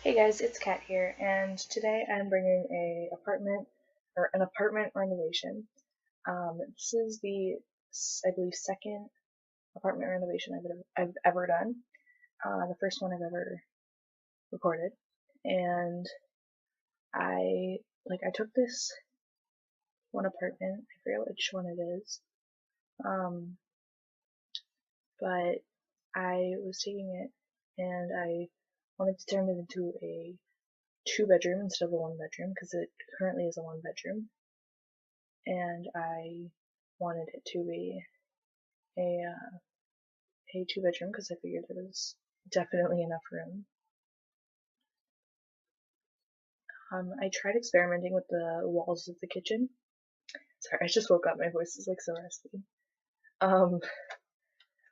Hey guys, it's Kat here, and today I'm bringing an apartment renovation. This is I believe, second apartment renovation I've ever done. The first one I've ever recorded, and I took this one apartment. I forget which one it is, um, but I was taking it, and I wanted to turn it into a two-bedroom instead of a one-bedroom because it currently is a one-bedroom. And I wanted it to be a two bedroom because I figured there was definitely enough room. I tried experimenting with the walls of the kitchen. Sorry, I just woke up. My voice is like so raspy. Um,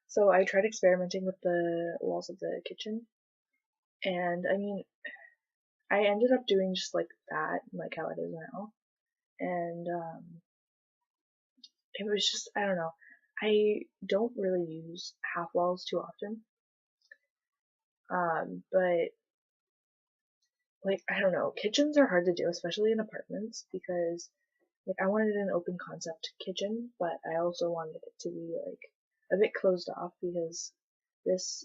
so I tried experimenting with the walls of the kitchen, and I mean, I ended up doing just like that, like how it is now, and it was just I don't know. I don't really use half walls too often, but like I don't know, kitchens are hard to do, especially in apartments, because like I wanted an open concept kitchen, but I also wanted it to be like a bit closed off because this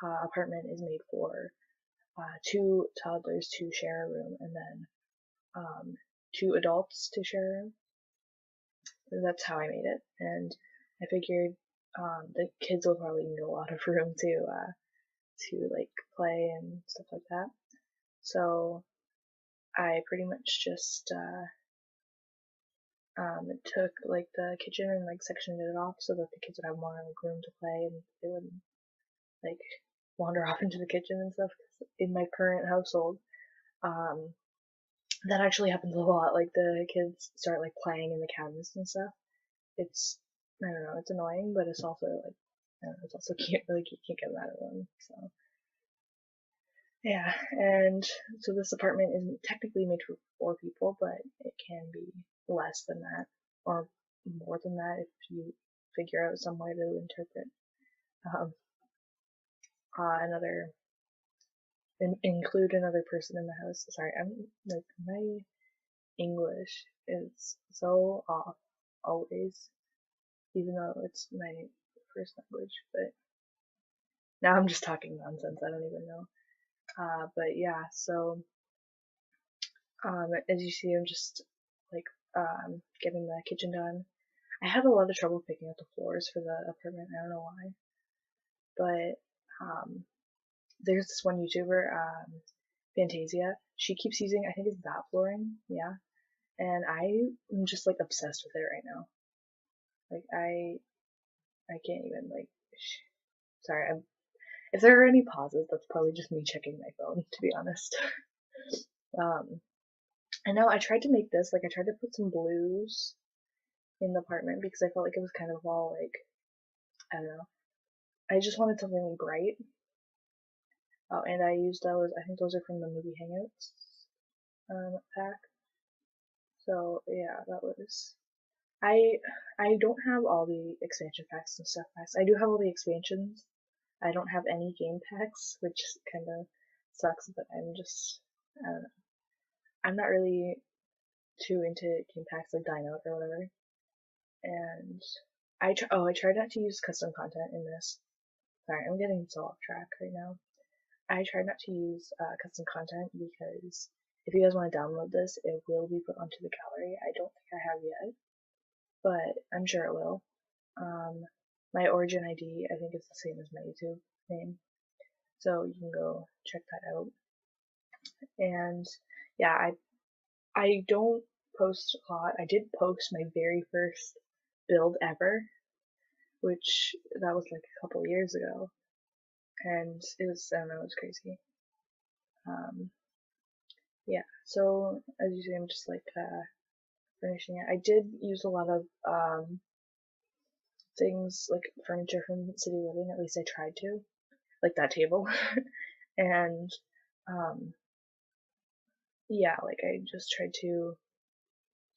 apartment is made for two toddlers to share a room and then two adults to share a room. That's how I made it, and I figured the kids will probably need a lot of room to like play and stuff like that. So I pretty much just took like the kitchen and like sectioned it off so that the kids would have more like room to play and they wouldn't like wander off into the kitchen and stuff. 'Cause in my current household, um, that actually happens a lot. Like the kids start like playing in the cabinets and stuff. It's I don't know, it's annoying, but it's also like I don't know, it's also cute. Like you can't get mad at them. So yeah, and so this apartment isn't technically made for four people, but it can be less than that or more than that if you figure out some way to interpret um, another include another person in the house. Sorry, I'm like my English is so off always, even though it's my first language. But now I'm just talking nonsense. I don't even know. But yeah, so as you see, I'm just like getting the kitchen done. I had a lot of trouble picking out the floors for the apartment. I don't know why, but there's this one YouTuber, Fantasia. She keeps using, I think it's that flooring, yeah. And I'm just like obsessed with it right now. Like I can't even like. Sorry, if there are any pauses, that's probably just me checking my phone, to be honest. um, I know I tried to make this like I tried to put some blues in the apartment because I felt like it was kind of all like I don't know. I just wanted something bright. Oh, and I used those. I think those are from the movie Hangouts pack. So yeah, that was. I I don't have all the expansion packs and stuff packs. I do have all the expansions. I don't have any game packs, which kind of sucks. But I don't know. I'm not really too into game packs like Dino or whatever. And I tried not to use custom content in this. Sorry, I'm getting so off track right now. I tried not to use custom content because if you guys want to download this, it will be put onto the gallery. I don't think I have yet, but I'm sure it will. My origin ID, I think it's the same as my YouTube name, so you can go check that out. And yeah, I don't post a lot. I did post my very first build ever, which that was like a couple of years ago, and it was I don't know, it was crazy. Um, yeah, so as you see, I'm just like furnishing it. I did use a lot of things like furniture from City Living. At least I tried to, like that table, and um, yeah, like I just tried to.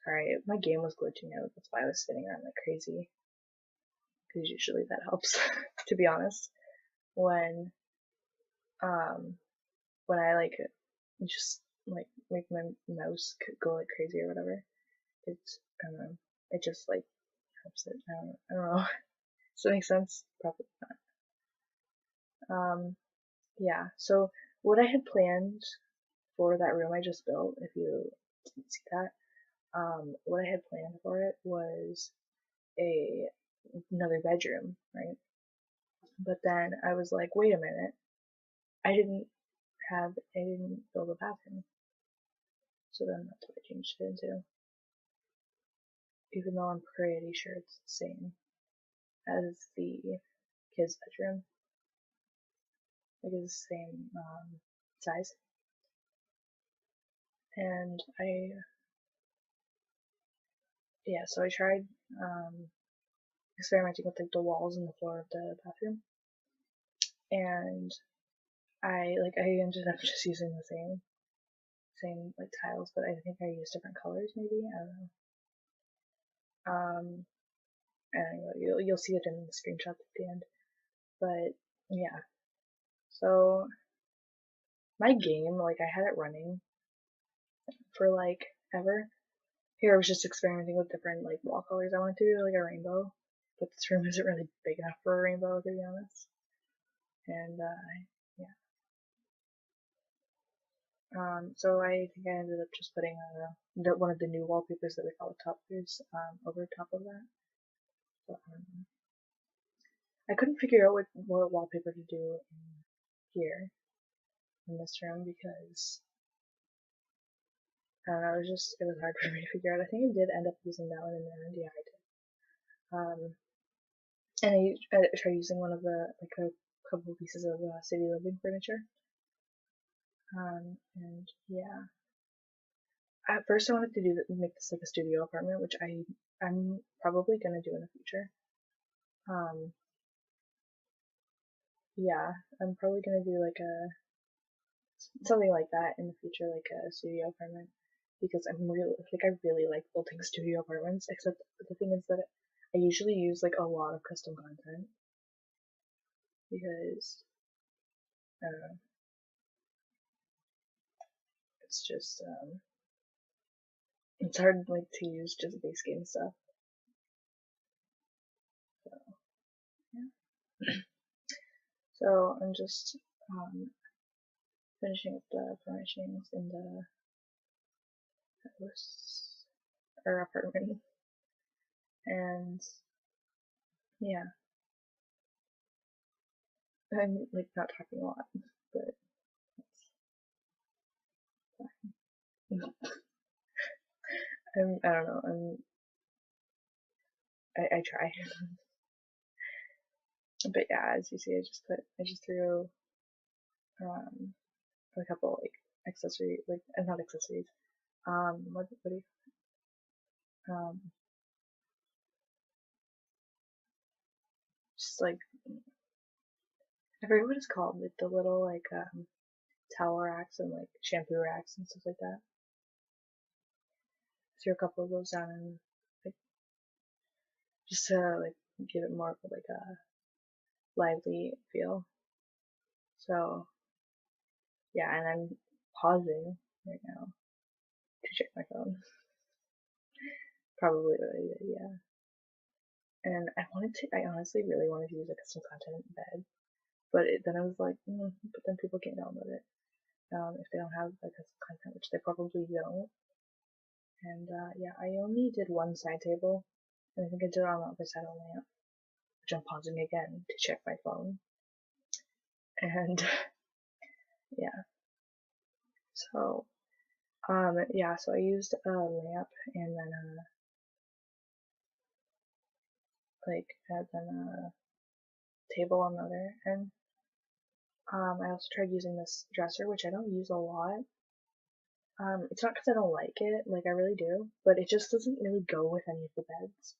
Sorry, my game was glitching out. That's why I was spinning around like crazy. Because usually that helps, to be honest. When um when I like just like make my mouse go like crazy or whatever. It's I don't know. It just like helps it. I don't know. Does that make sense? Probably not. Yeah. So what I had planned for that room I just built, if you didn't see that, what I had planned for it was a another bedroom, right? But then I was like, wait a minute, I didn't build a bathroom. So then that's what I changed it into. Even though I'm pretty sure it's the same as the kids' bedroom. Like it's the same size. And so I tried experimenting with like the walls and the floor of the bathroom. And I ended up just using the same like tiles, but I think I used different colors maybe. I don't know. And you'll see it in the screenshots at the end. But yeah, so my game, like I had it running for like ever. Here I was just experimenting with different like wall colors. I wanted to do like a rainbow, but this room isn't really big enough for a rainbow, to be honest. And yeah, so I think I ended up just putting one of the new wallpapers that we call toppers over top of that. So, I couldn't figure out what wallpaper to do in here in this room because I don't know, it was hard for me to figure out. I think I did end up using that one in the end. Yeah, I did. And I tried using one of like a couple pieces of city living furniture. And yeah, at first I wanted to make this like a studio apartment, which I'm probably gonna do in the future. Um, yeah, I'm probably gonna do like something like that in the future, like a studio apartment, because I really like building studio apartments. Except the thing is that I usually use like a lot of custom content because I don't know, it's just it's hard like to use just base game stuff. So yeah. So I'm just finishing up the furnishings in the house or apartment, and yeah, I'm like not talking a lot, but I don't know. I try, but yeah, as you see, I just threw a couple like accessory like not accessories. What do you just like I forget what it's called, like the little like towel racks and like shampoo racks and stuff like that. Threw a couple of those down and like just to like give it more of like a lively feel. So yeah, and I'm pausing right now to check my phone. Probably what I did, yeah. And I honestly really wanted to use a custom content bed, but then I was like, but then people can't download it if they don't have the custom content, which they probably don't. And yeah, I only did one side table, and I think I did it on the other side of the lamp, which I'm pausing again to check my phone. And yeah, so yeah, so I used a lamp and then a table on the other end. I also tried using this dresser, which I don't use a lot. It's not because I don't like it, like I really do, but it just doesn't really go with any of the beds.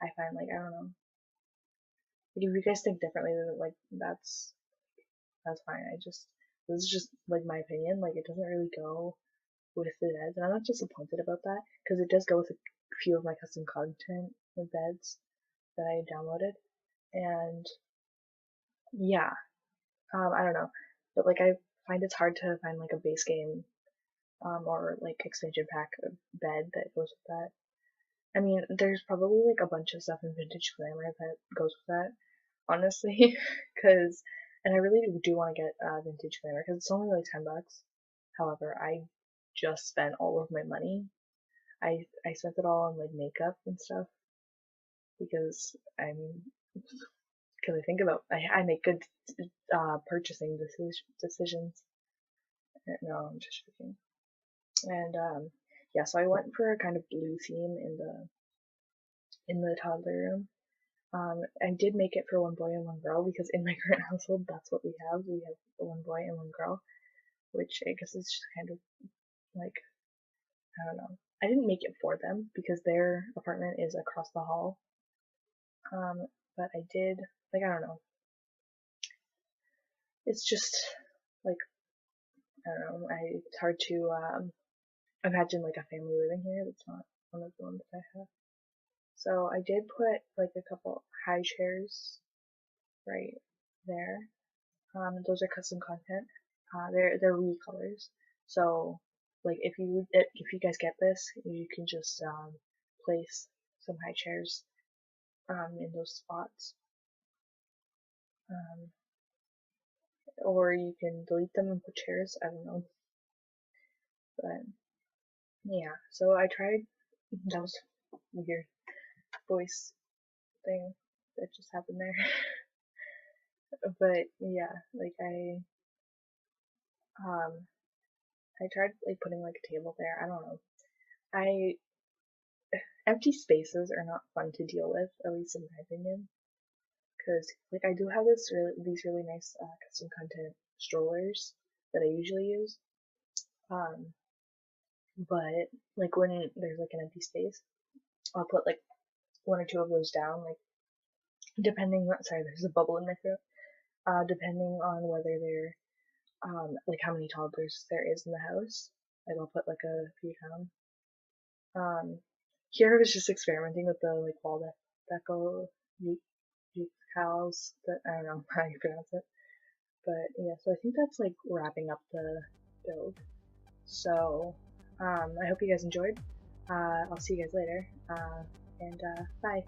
I find like I don't know. Like if you guys think differently, then like that's fine. This is just like my opinion. Like it doesn't really go with the beds, and I'm not disappointed about that because it does go with a few of my custom content beds that I downloaded, and yeah, I don't know, but like I find it's hard to find like a base game or like expansion pack of bed that goes with that. I mean, there's probably like a bunch of stuff in Vintage Glamour that goes with that, honestly, because, and I really do want to get Vintage Glamour because it's only like $10. However, I just spent all of my money. I spent it all on like makeup and stuff because because I think about I make good purchasing decisions. No, I'm just joking. And yeah, so I went for a kind of blue theme in the toddler room. I did make it for one boy and one girl because in my current household, that's what we have. We have one boy and one girl, which I guess is just kind of like, I don't know. I didn't make it for them because their apartment is across the hall. But I did, like, I don't know. It's just like, I don't know. It's hard to imagine like a family living here that's not one of the ones that I have. So I did put like a couple high chairs right there. Those are custom content. They're recolors. So like if you guys get this, you can just place some high chairs in those spots. Um, or you can delete them and put chairs. I don't know. But yeah, so I tried. That was weird voice thing that just happened there. But yeah, like um I tried like putting like a table there. I don't know. I Empty spaces are not fun to deal with, at least in my opinion, because like I do have these really nice custom content strollers that I usually use. Um, but like when there's like an empty space, I'll put like one or two of those down, like depending on, sorry, there's a bubble in my throat. Depending on whether they're like how many toddlers there is in the house. Like I'll put like a few down. Here I was just experimenting with the like wall deco decals that I don't know how you pronounce it. But yeah, so I think that's like wrapping up the build. So I hope you guys enjoyed. I'll see you guys later. And bye.